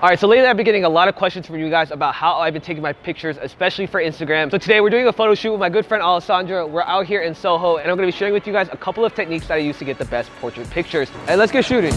All right, so lately I've been getting a lot of questions from you guys about how I've been taking my pictures, especially for Instagram. So today we're doing a photo shoot with my good friend Alessandra. We're out here in Soho, and I'm gonna be sharing with you guys a couple of techniques that I use to get the best portrait pictures. And let's get shooting.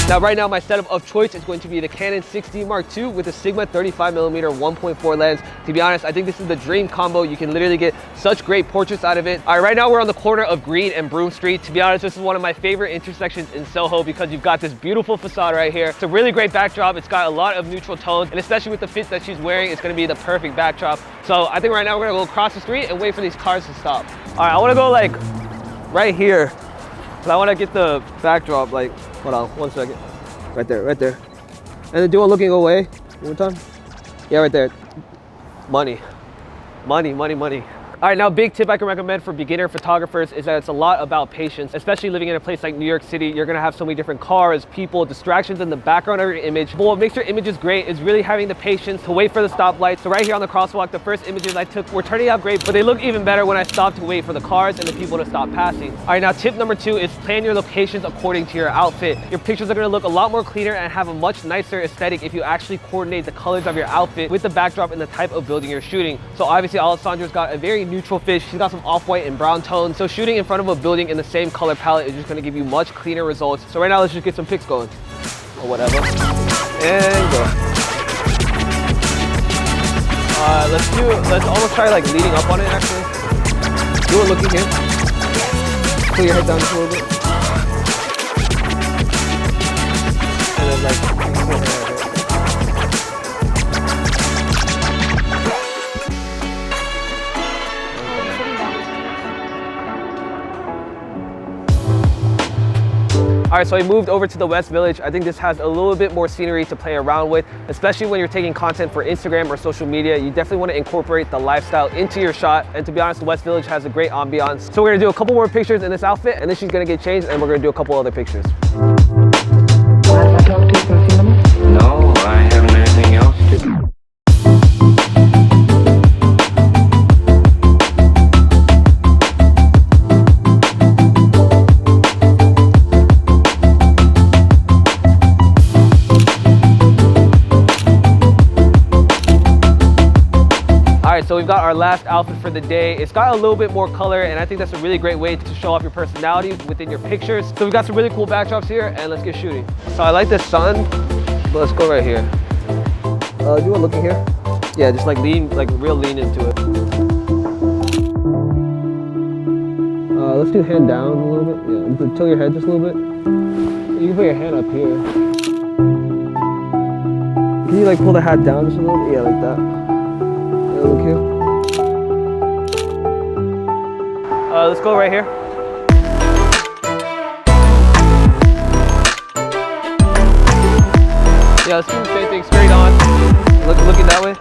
Now, right now, my setup of choice is going to be the Canon 6D Mark II with a Sigma 35mm 1.4 lens. To be honest, I think this is the dream combo. You can literally get such great portraits out of it. All right, right now we're on the corner of Green and Broome Street. To be honest, this is one of my favorite intersections in Soho because you've got this beautiful facade right here. It's a really great backdrop. It's got a lot of neutral tones, and especially with the fit that she's wearing, it's gonna be the perfect backdrop. So I think right now we're gonna go across the street and wait for these cars to stop. All right, I wanna go like right here. I want to get the backdrop, like, hold on, 1 second. Right there, right there. And then do one looking away. One more time. Yeah, right there. Money. Money, money, money. All right, now big tip I can recommend for beginner photographers is that it's a lot about patience, especially living in a place like New York City. You're gonna have so many different cars, people, distractions in the background of your image. But what makes your images great is really having the patience to wait for the stoplight. So right here on the crosswalk, the first images I took were turning out great, but they look even better when I stopped to wait for the cars and the people to stop passing. All right, now tip number 2 is plan your locations according to your outfit. Your pictures are gonna look a lot more cleaner and have a much nicer aesthetic if you actually coordinate the colors of your outfit with the backdrop and the type of building you're shooting. So obviously Alessandra's got a very neutral fish. She's got some off-white and brown tones. So shooting in front of a building in the same color palette is just gonna give you much cleaner results. So right now, let's just get some pics going or whatever. And go. Let's almost try like leading up on it actually. Do it looking here. Pull your head down just a little bit. And then like, all right, so I moved over to the West Village. I think this has a little bit more scenery to play around with, especially when you're taking content for Instagram or social media. You definitely want to incorporate the lifestyle into your shot. And to be honest, the West Village has a great ambiance. So we're gonna do a couple more pictures in this outfit, and then she's gonna get changed, and we're gonna do a couple other pictures. Mind if I talk to you for a few minutes? No, I haven't anything else to do. So we've got our last outfit for the day. It's got a little bit more color, and I think that's a really great way to show off your personality within your pictures. So we've got some really cool backdrops here, and let's get shooting. So I like the sun, but let's go right here. Do you want looking here? Yeah, just like lean, like real lean into it. Let's do hand down a little bit. Yeah, tilt your head just a little bit. You can put your hand up here. Can you like pull the hat down just a little bit? Yeah, like that. Look here. Let's go right here. Yeah, let's do the same thing straight on. Looking that way.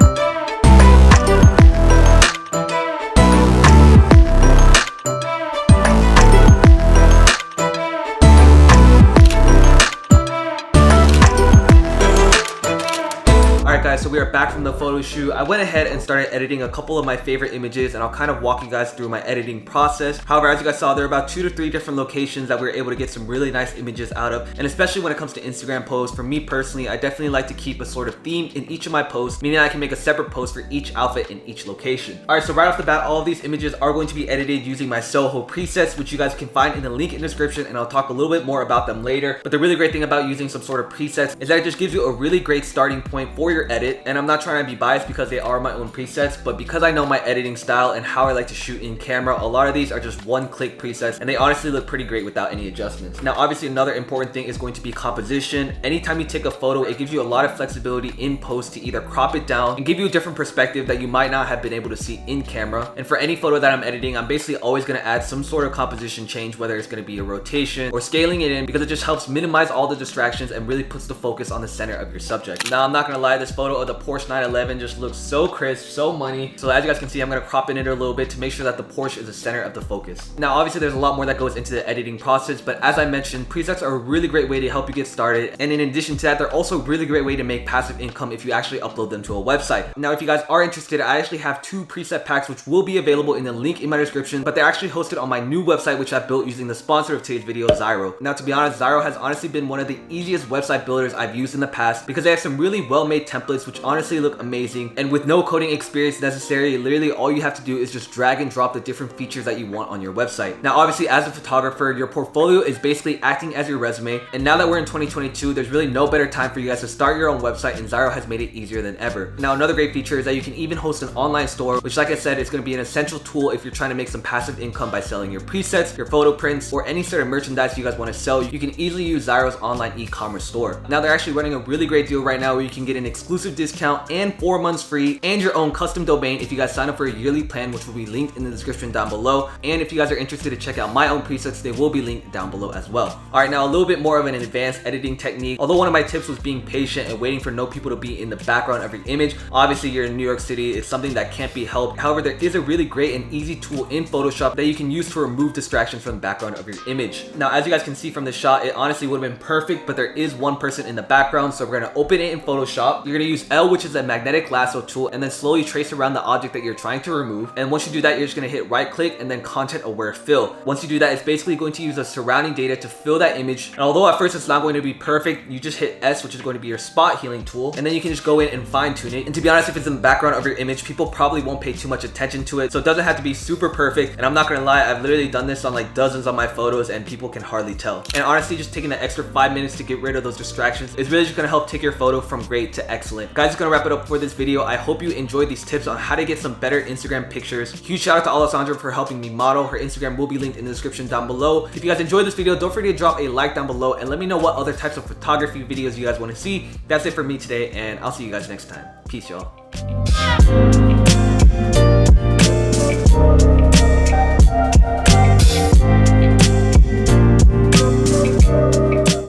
Guys, so we are back from the photo shoot. I went ahead and started editing a couple of my favorite images, and I'll kind of walk you guys through my editing process. However, as you guys saw, there are about 2 to 3 different locations that we were able to get some really nice images out of. And especially when it comes to Instagram posts, for me personally, I definitely like to keep a sort of theme in each of my posts, meaning I can make a separate post for each outfit in each location. All right, so right off the bat, all of these images are going to be edited using my Soho presets, which you guys can find in the link in the description, and I'll talk a little bit more about them later. But the really great thing about using some sort of presets is that it just gives you a really great starting point for your edit. And I'm not trying to be biased because they are my own presets, but because I know my editing style and how I like to shoot in camera, a lot of these are just one-click presets, and they honestly look pretty great without any adjustments. Now, obviously, another important thing is going to be composition. Anytime you take a photo, it gives you a lot of flexibility in post to either crop it down and give you a different perspective that you might not have been able to see in camera. And for any photo that I'm editing, I'm basically always going to add some sort of composition change, whether it's going to be a rotation or scaling it in, because it just helps minimize all the distractions and really puts the focus on the center of your subject. Now, I'm not going to lie, this photo photo of the Porsche 911 just looks so crisp, so money. So as you guys can see, I'm gonna crop in it a little bit to make sure that the Porsche is the center of the focus. Now, obviously there's a lot more that goes into the editing process, but as I mentioned, presets are a really great way to help you get started. And in addition to that, they're also a really great way to make passive income if you actually upload them to a website. Now, if you guys are interested, I actually have 2 preset packs which will be available in the link in my description, but they're actually hosted on my new website which I built using the sponsor of today's video, Zyro. Now, to be honest, Zyro has honestly been one of the easiest website builders I've used in the past because they have some really well-made templates which honestly look amazing, and with no coding experience necessary, literally all you have to do is just drag and drop the different features that you want on your website. Now, obviously as a photographer, your portfolio is basically acting as your resume, and now that we're in 2022, there's really no better time for you guys to start your own website, and Zyro has made it easier than ever. Now, another great feature is that you can even host an online store, which, like I said, is going to be an essential tool if you're trying to make some passive income by selling your presets, your photo prints, or any sort of merchandise you guys want to sell. You can easily use Zyro's online e-commerce store. Now, they're actually running a really great deal right now where you can get an exclusive discount and 4 months free and your own custom domain if you guys sign up for a yearly plan, which will be linked in the description down below. And if you guys are interested to check out my own presets, they will be linked down below as well. All right, now a little bit more of an advanced editing technique. Although one of my tips was being patient and waiting for no people to be in the background of your image. Obviously, you're in New York City. It's something that can't be helped. However, there is a really great and easy tool in Photoshop that you can use to remove distractions from the background of your image. Now, as you guys can see from the shot, it honestly would have been perfect, but there is one person in the background. So we're gonna open it in Photoshop. You're gonna use L, which is a magnetic lasso tool, and then slowly trace around the object that you're trying to remove. And once you do that, you're just gonna hit right click and then content aware fill. Once you do that, it's basically going to use the surrounding data to fill that image. And although at first it's not going to be perfect, you just hit S, which is going to be your spot healing tool, and then you can just go in and fine tune it. And to be honest, if it's in the background of your image, people probably won't pay too much attention to it, so it doesn't have to be super perfect. And I'm not gonna lie, I've literally done this on like dozens of my photos and people can hardly tell. And honestly, just taking the extra 5 minutes to get rid of those distractions is really just gonna help take your photo from great to excellent. Guys, it's gonna wrap it up for this video. I hope you enjoyed these tips on how to get some better Instagram pictures. Huge shout out to Alessandra for helping me model. Her Instagram will be linked in the description down below. If you guys enjoyed this video, don't forget to drop a like down below and let me know what other types of photography videos you guys want to see. That's it for me today, and I'll see you guys next time. Peace, y'all.